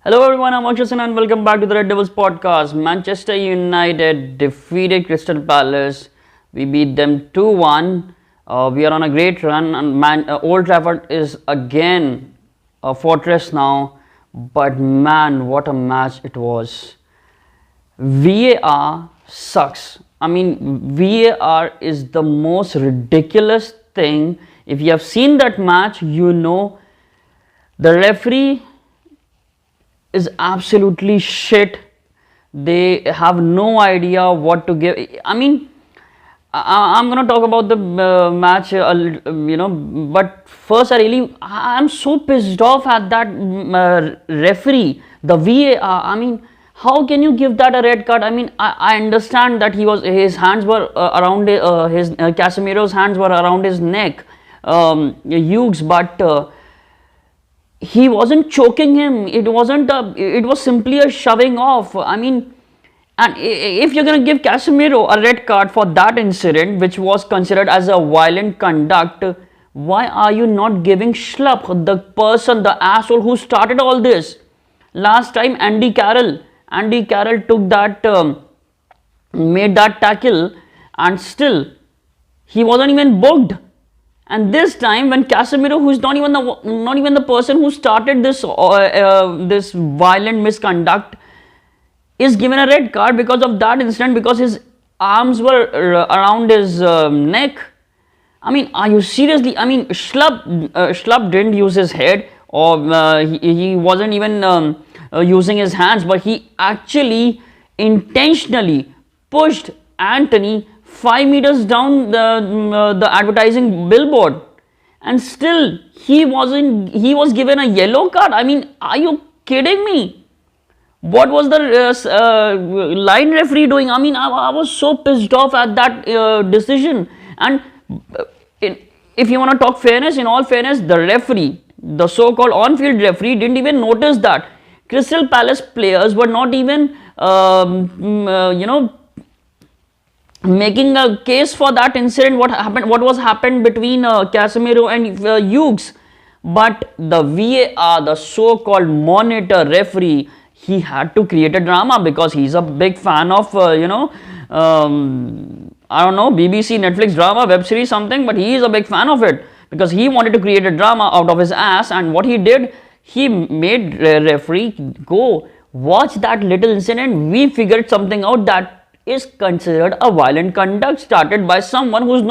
Hello everyone, I'm Akshay and welcome back to the Red Devils podcast. Manchester United defeated Crystal Palace. We beat them 2-1. We are on a great run and Old Trafford is again a fortress now. But man, what a match it was. VAR sucks. VAR is the most ridiculous thing. If you have seen that match, you know the referee is absolutely shit. They have no idea what to give. I'm gonna talk about the match, but first, I'm so pissed off at that referee, the VAR. How can you give that a red card? I understand that his hands were around his Casemiro's hands were around his neck, Hughes, but he wasn't choking him. It was simply a shoving off. And if you're going to give Casemiro a red card for that incident, which was considered as a violent conduct, why are you not giving Schlupp, the person, the asshole who started all this? Last time, Andy Carroll took that, made that tackle, and still he wasn't even booked. And this time, when Casemiro, who is not even the person who started this this violent misconduct, is given a red card because of that incident, because his arms were around his neck. Are you seriously? Schlupp didn't use his head, or he wasn't even using his hands, but he actually intentionally pushed Anthony 5 meters down the advertising billboard, and still he was given a yellow card. Are you kidding me? What was the line referee doing? I was so pissed off at that decision. And if you want to talk fairness, in all fairness, the referee, the so-called on-field referee, didn't even notice that Crystal Palace players were not even making a case for that incident, what was happened between Casemiro and Hughes. But the VAR, the so-called monitor referee, he had to create a drama because he's a big fan of I don't know, BBC, Netflix drama, web series, something, but he is a big fan of it because he wanted to create a drama out of his ass. And what he did, he made referee go watch that little incident. We figured something out that is considered a violent conduct started by someone who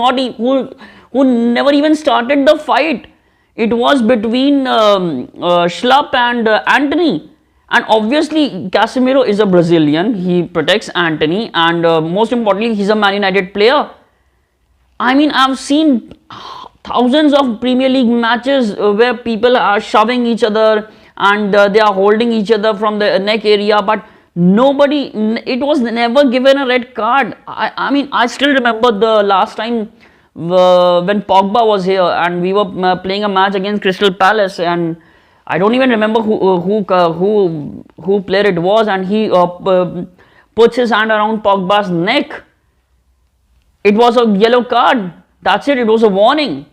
never even started the fight. It was between Schlupp and Anthony, and obviously Casemiro is a Brazilian. He protects Anthony, and most importantly, he's a Man United player. I've seen thousands of Premier League matches where people are shoving each other and they are holding each other from the neck area, but it was never given a red card. I still remember the last time when Pogba was here and we were playing a match against Crystal Palace, and I don't even remember who player it was, and he puts his hand around Pogba's neck. It was a yellow card. That's it. It was a warning.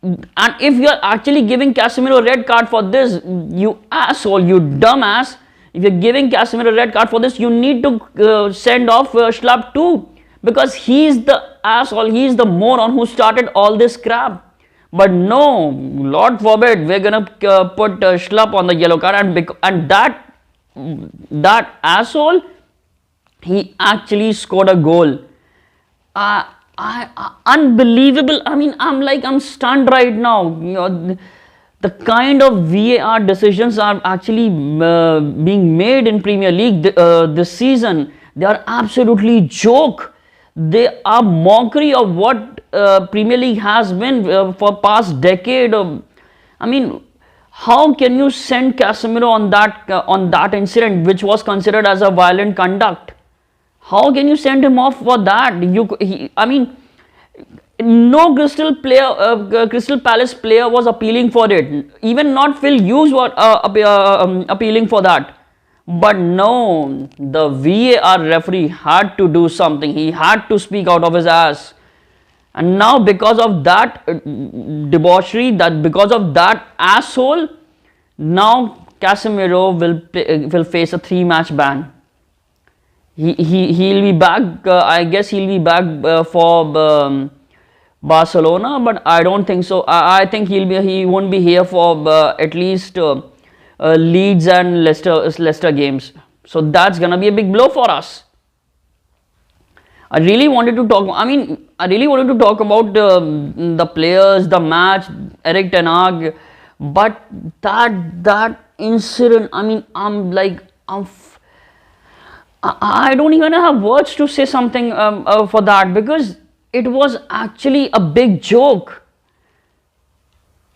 And if you are actually giving Casemiro a red card for this, you asshole, you dumbass, if you're giving Casemiro a red card for this, you need to send off Schlupp too, because he's the asshole, he's the moron who started all this crap. But no, Lord forbid, we're gonna put Schlupp on the yellow card, and that asshole, he actually scored a goal. Unbelievable. I'm stunned right now. The kind of VAR decisions are actually being made in Premier League this season. They are absolutely joke. They are mockery of what Premier League has been for past decade. How can you send Casemiro on that incident, which was considered as a violent conduct? How can you send him off for that? No Crystal Palace player was appealing for it. Even not Phil Hughes was appealing for that. But no, the VAR referee had to do something. He had to speak out of his ass. And now because of that debauchery, because of that asshole, now Casemiro will face a 3-match ban. He'll be back. I guess he'll be back for Barcelona, but I don't think so. I think he won't be here for at least Leeds and Leicester games. So that's gonna be a big blow for us. I really wanted to talk. I really wanted to talk about the players, the match, Erik ten Hag, but that incident. I don't even have words to say something for that, because it was actually a big joke.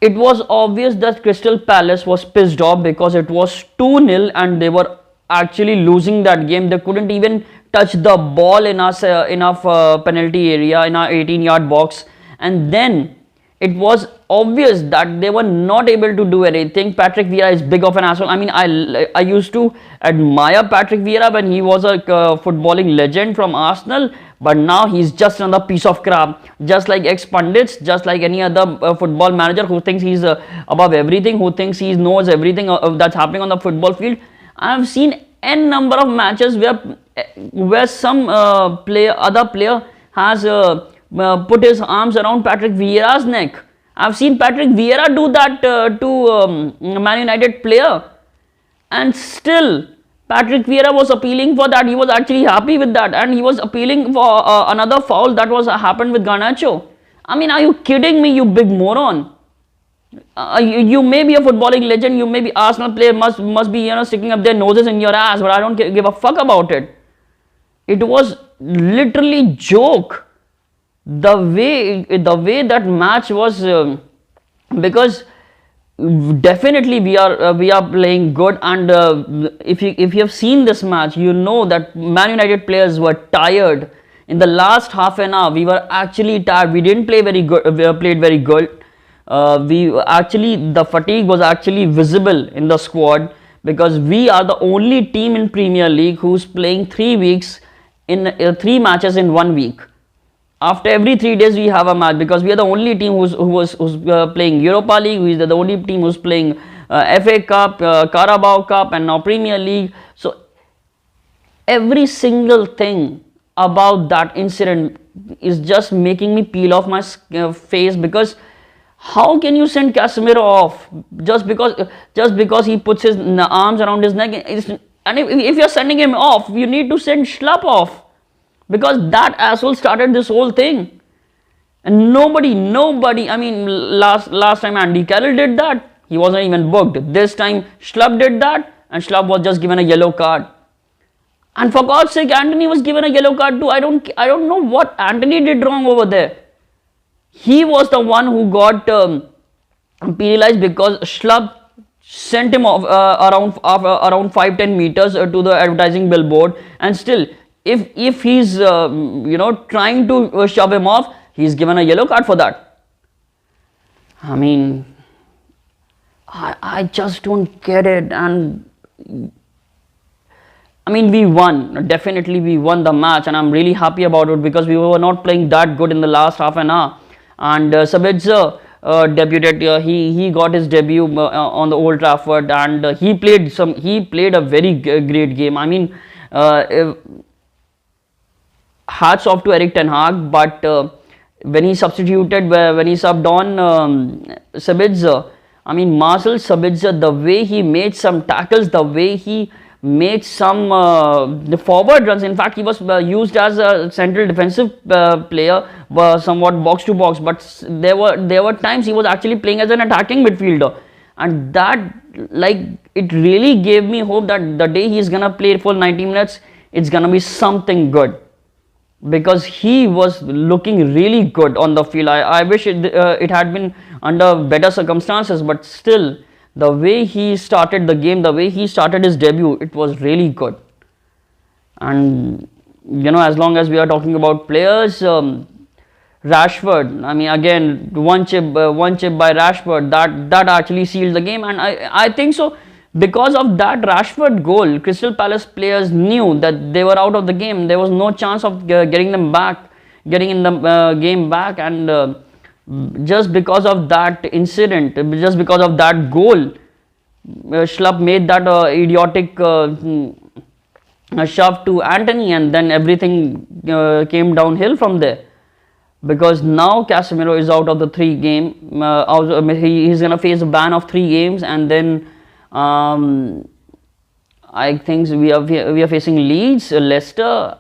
It was obvious that Crystal Palace was pissed off because it was 2-0 and they were actually losing that game. They couldn't even touch the ball in our penalty area, in our 18-yard box, and then it was obvious that they were not able to do anything. Patrick Vieira is big of an asshole. I used to admire Patrick Vieira when he was a footballing legend from Arsenal, but now he's just another piece of crap. Just like ex-pundits, just like any other football manager who thinks he's above everything, who thinks he knows everything that's happening on the football field. I have seen n number of matches where some other player has put his arms around Patrick Vieira's neck. I've seen Patrick Vieira do that to Man United player, and still Patrick Vieira was appealing for that. He was actually happy with that, and he was appealing for another foul that was happened with Garnacho. Are you kidding me, you big moron? You may be a footballing legend, you may be Arsenal player, must be sticking up their noses in your ass, but I don't give a fuck about it. It was literally joke. The way that match was, because definitely we are playing good, and if you have seen this match, you know that Man United players were tired. In the last half an hour, we were actually tired. We didn't play very good. We played very good. The fatigue was actually visible in the squad, because we are the only team in Premier League who's playing 3 weeks in 3 matches in 1 week. After every 3 days we have a match, because we are the only team who's playing Europa League. We are the only team who's playing FA Cup, Carabao Cup, and now Premier League. So every single thing about that incident is just making me peel off my face, because how can you send Casemiro off just because he puts his arms around his neck? And if you're sending him off, you need to send Schlupp off, because that asshole started this whole thing. And nobody, last time Andy Carroll did that, he wasn't even booked. This time Schlupp did that, and Schlupp was just given a yellow card. And for God's sake, Anthony was given a yellow card too. I don't know what Anthony did wrong over there. He was the one who got penalized because Schlupp sent him off around 5-10 meters to the advertising billboard, and still, if he's trying to shove him off, he's given a yellow card for that. I just don't get it. And we won. Definitely we won the match, and I'm really happy about it, because we were not playing that good in the last half an hour. And Sabitzer debuted. He got his debut on the Old Trafford, and he played a very great game. Hats off to Erik ten Hag, but when he subbed on Sabitzer, Marcel Sabitzer, the way he made some tackles, the way he made some the forward runs. In fact, he was used as a central defensive player, somewhat box to box, but there were times he was actually playing as an attacking midfielder, and that, it really gave me hope that the day he's gonna play full 90 minutes, it's gonna be something good, because he was looking really good on the field. I wish it had been under better circumstances, but still, the way he started the game, the way he started his debut, it was really good. And as long as we are talking about players, Rashford, again, one chip by Rashford, that actually sealed the game. And I think so, because of that Rashford goal, Crystal Palace players knew that they were out of the game. There was no chance of getting in the game back, and just because of that incident, just because of that goal, Schlupp made that idiotic shove to Anthony, and then everything came downhill from there. Because now Casemiro is out of the 3 game. He's gonna face a ban of 3 games, and then I think we are facing Leeds, Leicester.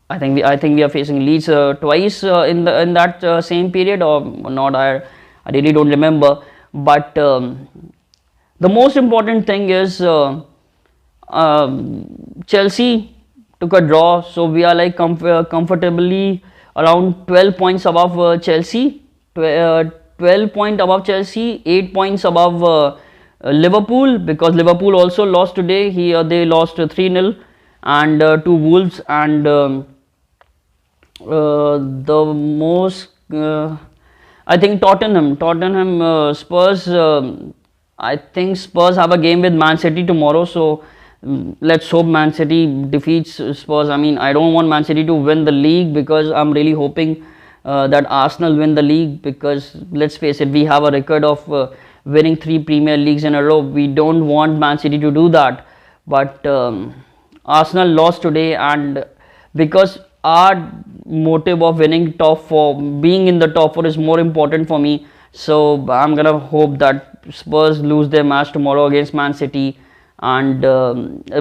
I think we are facing Leeds twice in that same period, or not. I really don't remember. But the most important thing is Chelsea took a draw, so we are like comfortably around 12 points above Chelsea. 12 points above Chelsea, 8 points above Liverpool, because Liverpool also lost today. They lost 3-0 and to Wolves, and the most I think Tottenham, Spurs. I think Spurs have a game with Man City tomorrow, so let's hope Man City defeats Spurs. I mean, I don't want Man City to win the league, because I'm really hoping that Arsenal win the league, because let's face it, we have a record of winning 3 Premier Leagues in a row. We don't want Man City to do that, but Arsenal lost today, and because our motive of winning top 4, being in the top 4 is more important for me, so I'm gonna hope that Spurs lose their match tomorrow against Man City, and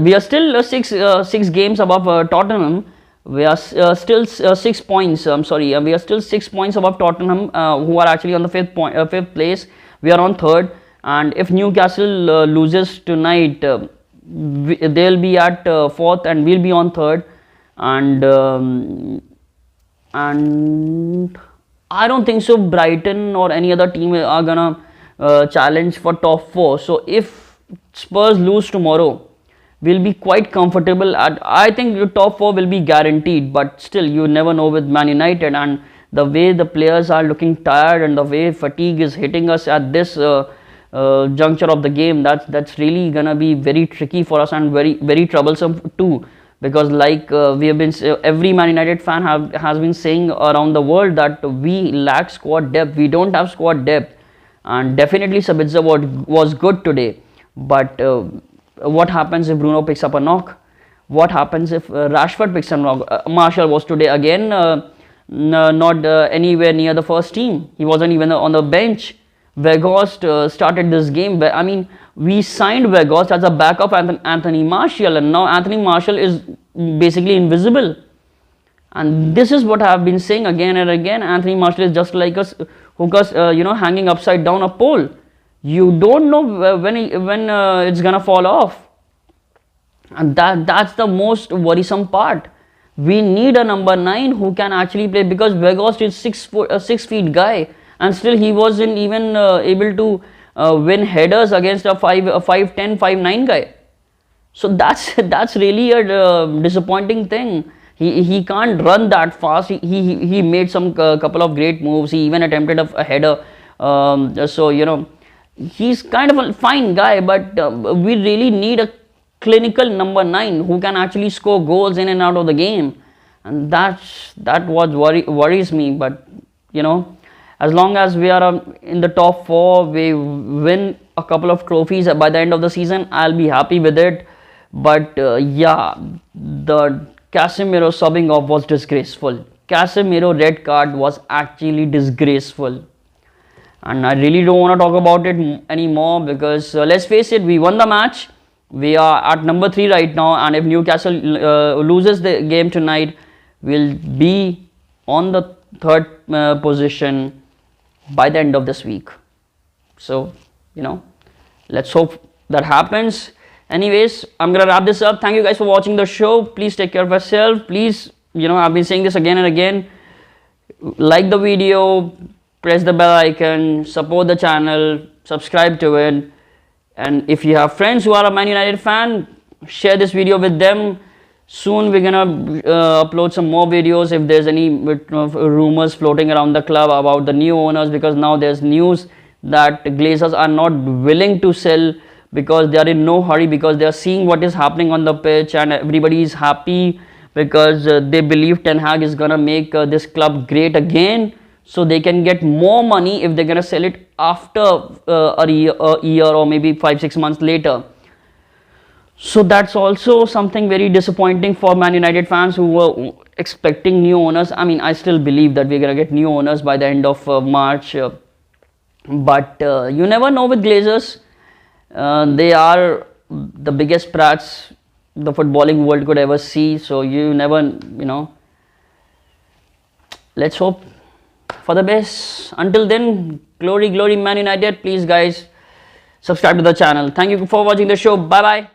we are still 6 games above Tottenham. We are still 6 points. I'm sorry, we are still 6 points above Tottenham, who are actually on the 5th place. We are on 3rd, and if Newcastle loses tonight, they'll be at 4th, and we'll be on 3rd. And I don't think so Brighton or any other team are gonna challenge for top 4. So if Spurs lose tomorrow, we'll be quite comfortable. I think the top 4 will be guaranteed, but still you never know with Man United, and the way the players are looking tired, and the way fatigue is hitting us at this juncture of the game, that's really gonna be very tricky for us, and very troublesome too. Because like we have been, every Man United fan has been saying around the world that we lack squad depth. We don't have squad depth, and definitely Sabitzer was good today. But what happens if Bruno picks up a knock? What happens if Rashford picks up a knock? Martial was today again not anywhere near the first team. He wasn't even on the bench. Weghorst started this game. I mean, we signed Weghorst as a backup Anthony Martial, and now Anthony Martial is basically invisible. And this is what I have been saying again and again. Anthony Martial is just like us, hookers, hanging upside down a pole. You don't know when it's gonna fall off, and that's the most worrisome part. We need a number 9 who can actually play, because Weghorst is 6 feet guy, and still he wasn't even able to win headers against a 5'10", 5'9" guy. So that's really a disappointing thing. He can't run that fast. He made some couple of great moves. He even attempted a header. So he's kind of a fine guy, but we really need a clinical number 9 who can actually score goals in and out of the game, and that what worries me. But as long as we are in the top 4, we win a couple of trophies by the end of the season, I'll be happy with it. But yeah, the Casemiro subbing off was disgraceful. Casemiro red card was actually disgraceful, and I really don't want to talk about it anymore, because let's face it, we won the match. We are at number 3 right now, and if Newcastle loses the game tonight, we'll be on the 3rd position by the end of this week. So let's hope that happens. Anyways, I'm gonna wrap this up. Thank you guys for watching the show. Please take care of yourself. Please, I've been saying this again and again, like the video, press the bell icon, support the channel, subscribe to it, and if you have friends who are a Man United fan, share this video with them. Soon we're gonna upload some more videos if there's any rumors floating around the club about the new owners, because now there's news that Glazers are not willing to sell, because they are in no hurry, because they are seeing what is happening on the pitch, and everybody is happy because they believe Ten Hag is gonna make this club great again. so they can get more money if they're gonna sell it after a year or maybe 5-6 months later. So that's also something very disappointing for Man United fans who were expecting new owners. I mean, I still believe that we're gonna get new owners by the end of March, but you never know with Glazers. They are the biggest brats the footballing world could ever see, so you never, let's hope for the best. Until then, glory Man United. Please guys, subscribe to the channel. Thank you for watching the show. Bye bye.